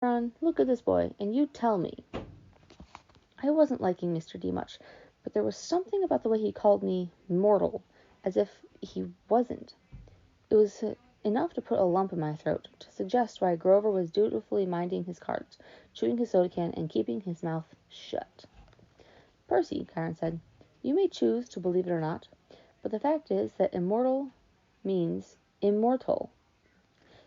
Chiron, look at this boy, and you tell me. I wasn't liking Mr. D much, but there was something about the way he called me mortal, as if he wasn't. It was enough to put a lump in my throat, to suggest why Grover was dutifully minding his cards, chewing his soda can, and keeping his mouth shut. Percy, Chiron said, you may choose to believe it or not, but the fact is that immortal means immortal.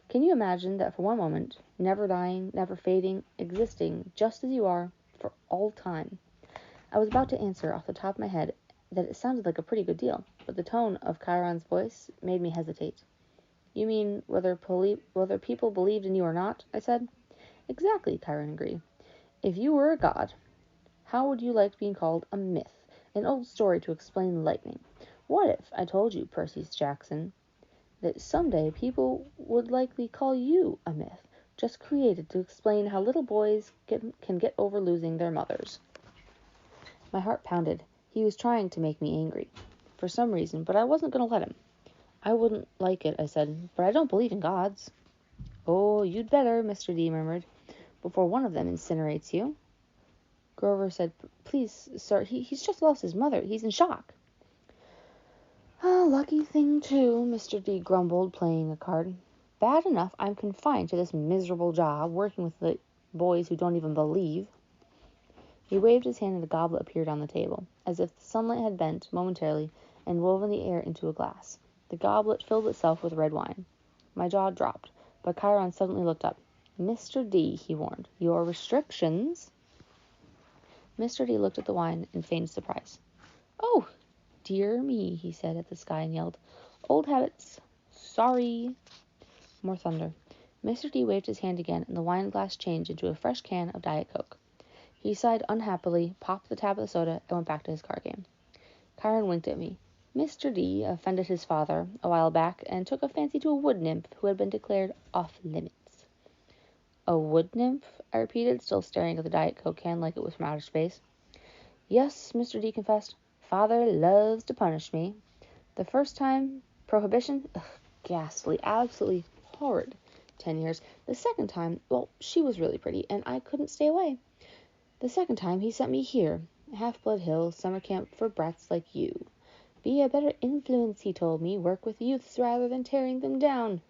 Can you imagine that for one moment, never dying, never fading, existing just as you are, for all time? I was about to answer off the top of my head that it sounded like a pretty good deal, but the tone of Chiron's voice made me hesitate. You mean whether people believed in you or not? I said. Exactly, Chiron agreed. If you were a god, how would you like being called a myth, an old story to explain lightning? What if I told you, Percy-Jackson, that someday people would likely call you a myth, just created to explain how little boys can get over losing their mothers? My heart pounded. He was trying to make me angry, for some reason, but I wasn't going to let him. I wouldn't like it, I said, but I don't believe in gods. Oh, you'd better, Mr. D murmured, before one of them incinerates you. Grover said, please, sir, he's just lost his mother. He's in shock. A lucky thing, too, Mr. D grumbled, playing a card. Bad enough I'm confined to this miserable job, working with the boys who don't even believe. He waved his hand and a goblet appeared on the table, as if the sunlight had bent, momentarily, and woven the air into a glass. The goblet filled itself with red wine. My jaw dropped, but Chiron suddenly looked up. Mr. D, he warned, your restrictions. Mr. D looked at the wine in feigned surprise. Oh, dear me, he said at the sky and yelled. Old habits. Sorry. More thunder. Mr. D waved his hand again, and the wine glass changed into a fresh can of Diet Coke. He sighed unhappily, popped the tab of the soda, and went back to his card game. Chiron winked at me. Mr. D offended his father a while back, and took a fancy to a wood nymph who had been declared off-limits. A wood nymph? I repeated, still staring at the Diet Coke can like it was from outer space. Yes, Mr. D confessed. Father loves to punish me. The first time, prohibition? Ugh, ghastly, absolutely horrid. 10 years. The second time, well, she was really pretty, and I couldn't stay away. The second time, he sent me here, Half-Blood Hill, summer camp for brats like you. Be a better influence, he told me. Work with youths rather than tearing them down.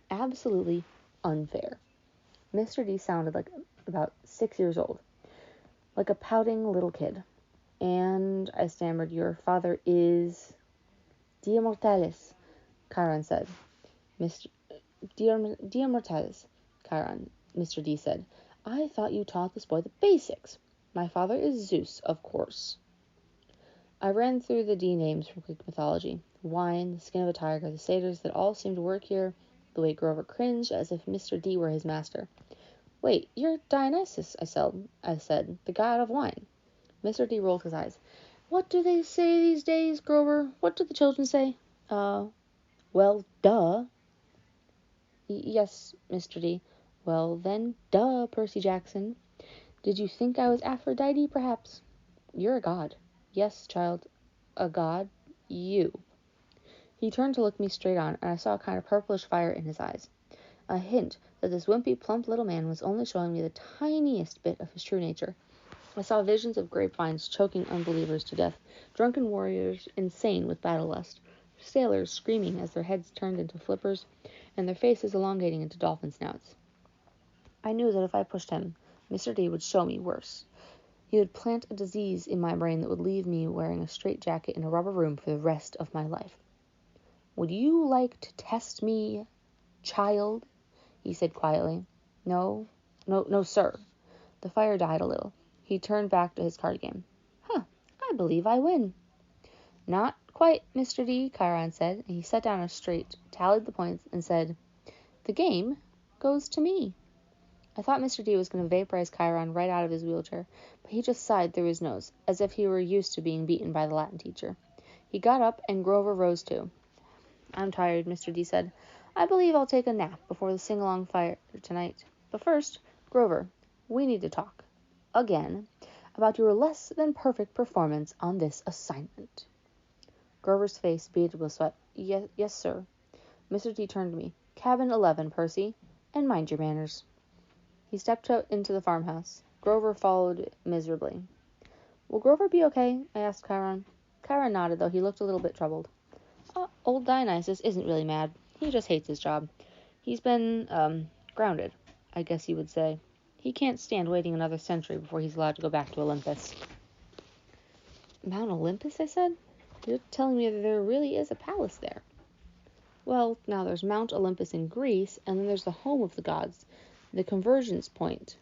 Absolutely unfair. Mr. D sounded like about 6 years old, like a pouting little kid. And I stammered, your father is... Dia Mortalis, Chiron said. Dia Mortalis, Chiron, Mr. D said. I thought you taught this boy the basics. My father is Zeus, of course. I ran through the D names from Greek mythology. Wine, the skin of a tiger, the satyrs that all seemed to work here, the way Grover cringed as if Mr. D were his master. Wait, you're Dionysus, I said, the god of wine. Mr. D rolled his eyes. What do they say these days, Grover? What do the children say? Well, duh. Yes, Mr. D. Well, then, duh, Percy-Jackson. Did you think I was Aphrodite, perhaps? You're a god. Yes, child, a god. You. He turned to look me straight on, and I saw a kind of purplish fire in his eyes. A hint that this wimpy, plump little man was only showing me the tiniest bit of his true nature. I saw visions of grapevines choking unbelievers to death, drunken warriors insane with battle lust, sailors screaming as their heads turned into flippers, and their faces elongating into dolphin snouts. I knew that if I pushed him, Mr. D would show me worse. He would plant a disease in my brain that would leave me wearing a straitjacket in a rubber room for the rest of my life. Would you like to test me, child? He said quietly. No, sir. The fire died a little. He turned back to his card game. I believe I win. Not quite, Mr. D, Chiron said, and he sat down straight, tallied the points, and said, the game goes to me. I thought Mr. D was going to vaporize Chiron right out of his wheelchair, but he just sighed through his nose, as if he were used to being beaten by the Latin teacher. He got up, and Grover rose too. I'm tired, Mr. D said. I believe I'll take a nap before the sing-along fire tonight. But first, Grover, we need to talk, again, about your less-than-perfect performance on this assignment. Grover's face beaded with sweat. Yes, sir. Mr. D turned to me. Cabin 11, Percy, and mind your manners. He stepped out into the farmhouse. Grover followed miserably. Will Grover be okay? I asked Chiron. Chiron nodded, though he looked a little bit troubled. Old Dionysus isn't really mad. He just hates his job. He's been, grounded, I guess you would say. He can't stand waiting another century before he's allowed to go back to Olympus. Mount Olympus, I said? You're telling me that there really is a palace there. Well, now there's Mount Olympus in Greece, and then there's the home of the gods, the convergence point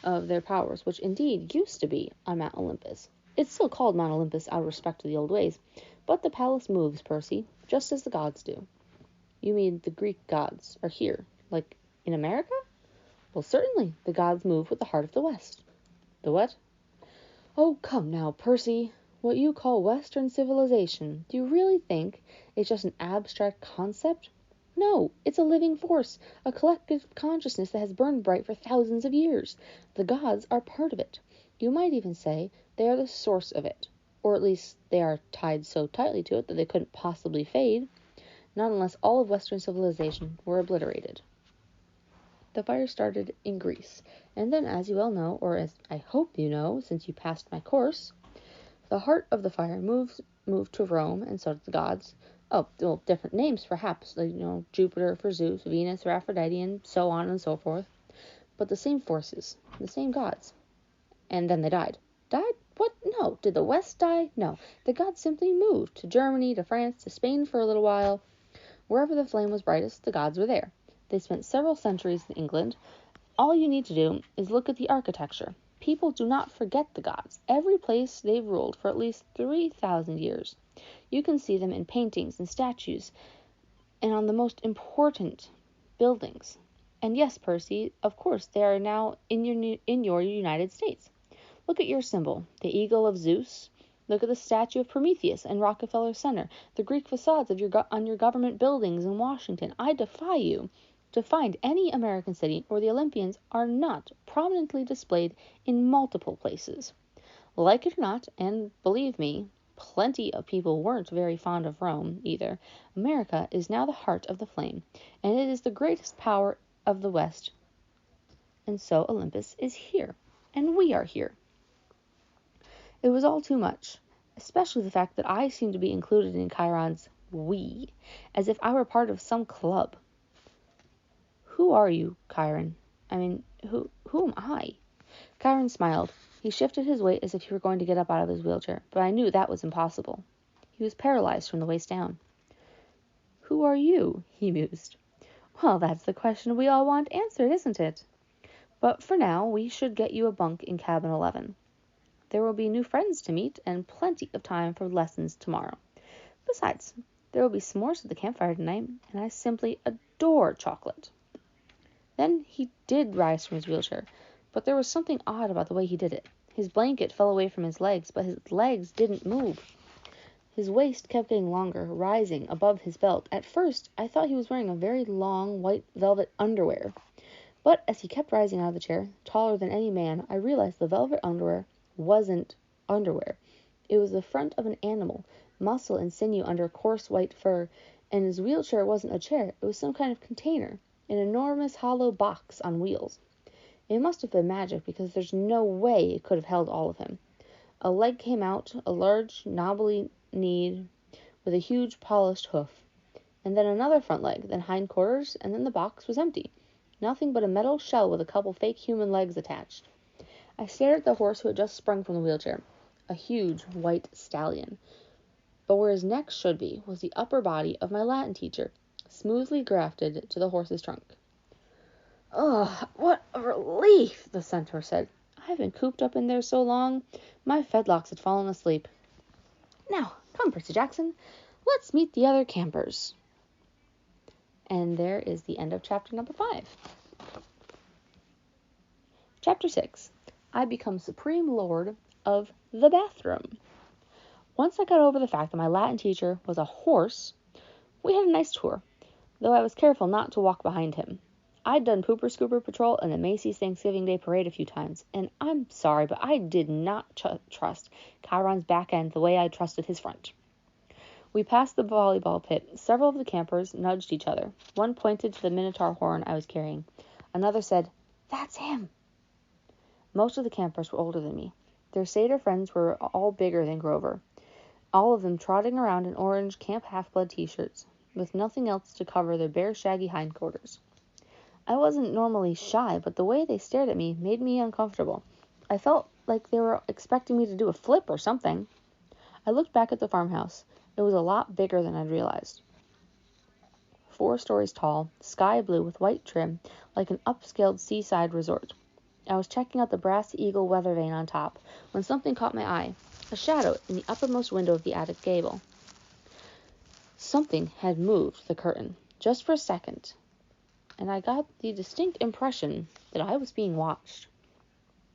of their powers, which indeed used to be on Mount Olympus. It's still called Mount Olympus out of respect to the old ways, but the palace moves, Percy, just as the gods do. You mean the Greek gods are here, like in America? Well, certainly, the gods move with the heart of the West. The what? Oh, come now, Percy. What you call Western civilization, do you really think it's just an abstract concept? No, it's a living force, a collective consciousness that has burned bright for thousands of years. The gods are part of it. You might even say they are the source of it, or at least they are tied so tightly to it that they couldn't possibly fade, not unless all of Western civilization were obliterated. The fire started in Greece, and then, as you well know, or as I hope you know, since you passed my course, the heart of the fire moved to Rome, and so did the gods. Oh, well, different names perhaps, like, Jupiter for Zeus, Venus for Aphrodite, and so on and so forth. But the same forces, the same gods. And then they died. Died? What? No. Did the West die? No. The gods simply moved to Germany, to France, to Spain for a little while. Wherever the flame was brightest, the gods were there. They spent several centuries in England. All you need to do is look at the architecture. People do not forget the gods. Every place they've ruled for at least 3,000 years. You can see them in paintings and statues, and on the most important buildings. And yes, Percy, of course, they are now in your United States. Look at your symbol, the eagle of Zeus. Look at the statue of Prometheus in Rockefeller Center, the Greek facades of on your government buildings in Washington. I defy you to find any American city where the Olympians are not prominently displayed in multiple places. Like it or not, and believe me, plenty of people weren't very fond of Rome either, America is now the heart of the flame, and it is the greatest power of the West. And so Olympus is here, and we are here. It was all too much, especially the fact that I seemed to be included in Chiron's we, as if I were part of some club. Who are you, Chiron? I mean, who am I? Chiron smiled. He shifted his weight as if he were going to get up out of his wheelchair, but I knew that was impossible. He was paralyzed from the waist down. Who are you? He mused. Well, that's the question we all want answered, isn't it? But for now, we should get you a bunk in cabin 11. There will be new friends to meet, and plenty of time for lessons tomorrow. Besides, there will be s'mores at the campfire tonight, and I simply adore chocolate. Then he did rise from his wheelchair, but there was something odd about the way he did it. His blanket fell away from his legs, but his legs didn't move. His waist kept getting longer, rising above his belt. At first, I thought he was wearing a very long white velvet underwear. But as he kept rising out of the chair, taller than any man, I realized the velvet underwear wasn't underwear. It was the front of an animal, muscle and sinew under coarse white fur, and his wheelchair wasn't a chair, it was some kind of container, an enormous hollow box on wheels. It must have been magic, because there's no way it could have held all of him. A leg came out, a large, knobbly knee with a huge polished hoof, and then another front leg, then hindquarters, and then the box was empty. Nothing but a metal shell with a couple fake human legs attached. I stared at the horse who had just sprung from the wheelchair, a huge white stallion. But where his neck should be was the upper body of my Latin teacher, smoothly grafted to the horse's trunk. "Ugh, what a relief," the centaur said. "I've been cooped up in there so long, my fedlocks had fallen asleep. Now, come, Percy-Jackson, let's meet the other campers." And there is the end of chapter number 5. Chapter 6. I become supreme lord of the bathroom. Once I got over the fact that my Latin teacher was a horse, we had a nice tour, though I was careful not to walk behind him. I'd done Pooper Scooper Patrol and the Macy's Thanksgiving Day Parade a few times, and I'm sorry, but I did not trust Chiron's back end the way I trusted his front. We passed the volleyball pit. Several of the campers nudged each other. One pointed to the Minotaur horn I was carrying. Another said, That's him. Most of the campers were older than me. Their satyr friends were all bigger than Grover, all of them trotting around in orange Camp Half-Blood t-shirts, with nothing else to cover their bare, shaggy hindquarters. I wasn't normally shy, but the way they stared at me made me uncomfortable. I felt like they were expecting me to do a flip or something. I looked back at the farmhouse. It was a lot bigger than I'd realized. 4 stories tall, sky blue with white trim, like an upscaled seaside resort. I was checking out the brass eagle weather vane on top when something caught my eye, a shadow in the uppermost window of the attic gable. Something had moved the curtain, just for a second, and I got the distinct impression that I was being watched.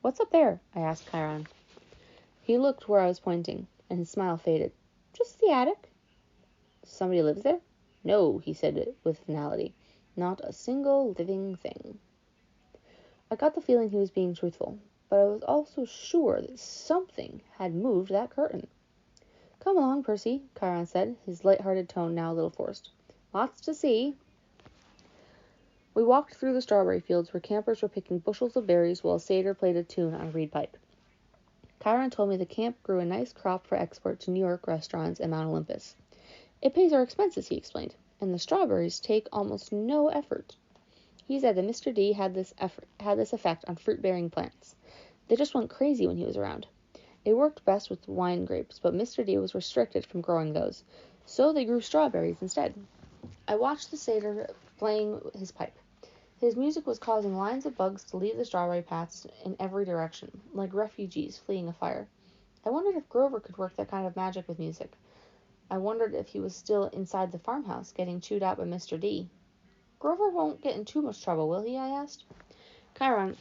"What's up there?" I asked Chiron. He looked where I was pointing, and his smile faded. "Just the attic." "Somebody lives there?" "No," he said with finality. "Not a single living thing." I got the feeling he was being truthful, but I was also sure that something had moved that curtain. "Come along, Percy," Chiron said, his light-hearted tone now a little forced. "Lots to see." We walked through the strawberry fields where campers were picking bushels of berries while a satyr played a tune on a reed pipe. Chiron told me the camp grew a nice crop for export to New York restaurants and Mount Olympus. "It pays our expenses," he explained, "and the strawberries take almost no effort." He said that Mr. D had this effect on fruit-bearing plants. They just went crazy when he was around. It worked best with wine grapes, but Mr. D was restricted from growing those, so they grew strawberries instead. I watched the satyr playing his pipe. His music was causing lines of bugs to leave the strawberry paths in every direction, like refugees fleeing a fire. I wondered if Grover could work that kind of magic with music. I wondered if he was still inside the farmhouse, getting chewed out by Mr. D. "Grover won't get in too much trouble, will he?" I asked. Chiron,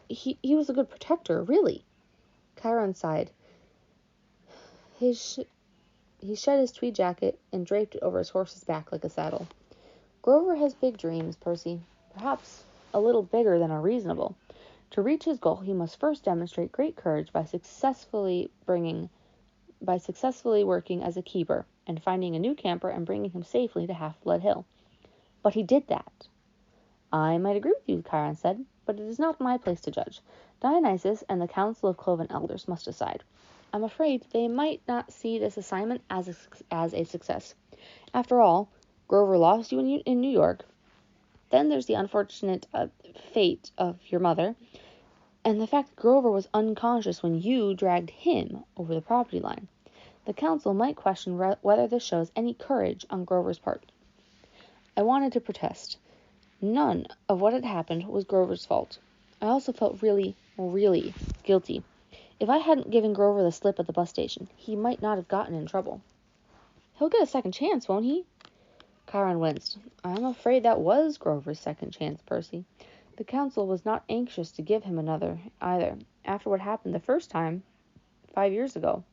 he was a good protector, really. Chiron sighed. He shed his tweed jacket and draped it over his horse's back like a saddle. "Grover has big dreams, Percy, perhaps a little bigger than are reasonable. To reach his goal, he must first demonstrate great courage by successfully working as a keeper and finding a new camper and bringing him safely to Half-Blood Hill. But he did that." "I might agree with you," Chiron said, "but it is not my place to judge. Dionysus and the Council of Cloven Elders must decide. I'm afraid they might not see this assignment as a success. After all, Grover lost you in New York. Then there's the unfortunate fate of your mother, and the fact that Grover was unconscious when you dragged him over the property line. The council might question whether this shows any courage on Grover's part." I wanted to protest. None of what had happened was Grover's fault. I also felt really, really guilty. If I hadn't given Grover the slip at the bus station, he might not have gotten in trouble. "He'll get a second chance, won't he?" Chiron winced. "I'm afraid that was Grover's second chance, Percy. The council was not anxious to give him another, either, after what happened the first time, 5 years ago.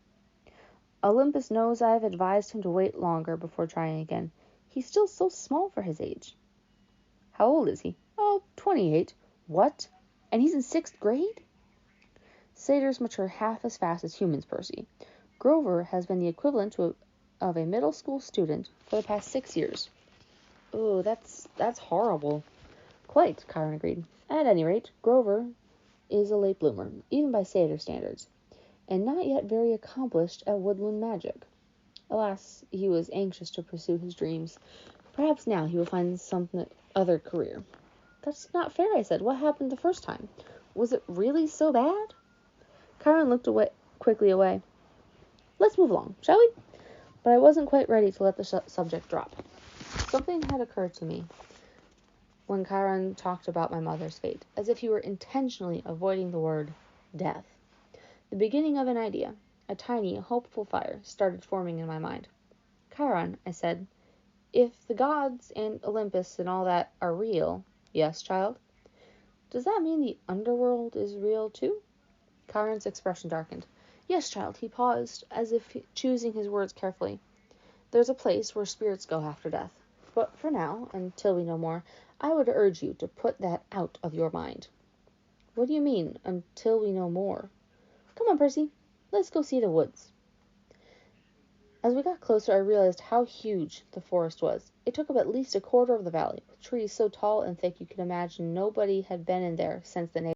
Olympus knows I've advised him to wait longer before trying again. He's still so small for his age." "How old is he?" "Oh, 28. "What? And he's in 6th grade?" "Satyrs mature half as fast as humans, Percy. Grover has been the equivalent of a middle school student for the past 6 years. "Oh, that's horrible." "Quite," Chiron agreed. "At any rate, Grover is a late bloomer, even by satyr standards, and not yet very accomplished at woodland magic. Alas, he was anxious to pursue his dreams. Perhaps now he will find some other career." "That's not fair," I said. "What happened the first time? Was it really so bad?" Chiron looked quickly away. "Let's move along, shall we?" But I wasn't quite ready to let the subject drop. Something had occurred to me when Chiron talked about my mother's fate, as if he were intentionally avoiding the word death. The beginning of an idea, a tiny, hopeful fire, started forming in my mind. "Chiron," I said, "if the gods and Olympus and all that are real—" "Yes, child?" "Does that mean the underworld is real, too?" Chiron's expression darkened. "Yes, child." He paused, as if choosing his words carefully. "There's a place where spirits go after death. But for now, until we know more, I would urge you to put that out of your mind." "What do you mean, until we know more?" "Come on, Percy. Let's go see the woods." As we got closer, I realized how huge the forest was. It took up at least a quarter of the valley, with trees so tall and thick you could imagine nobody had been in there since the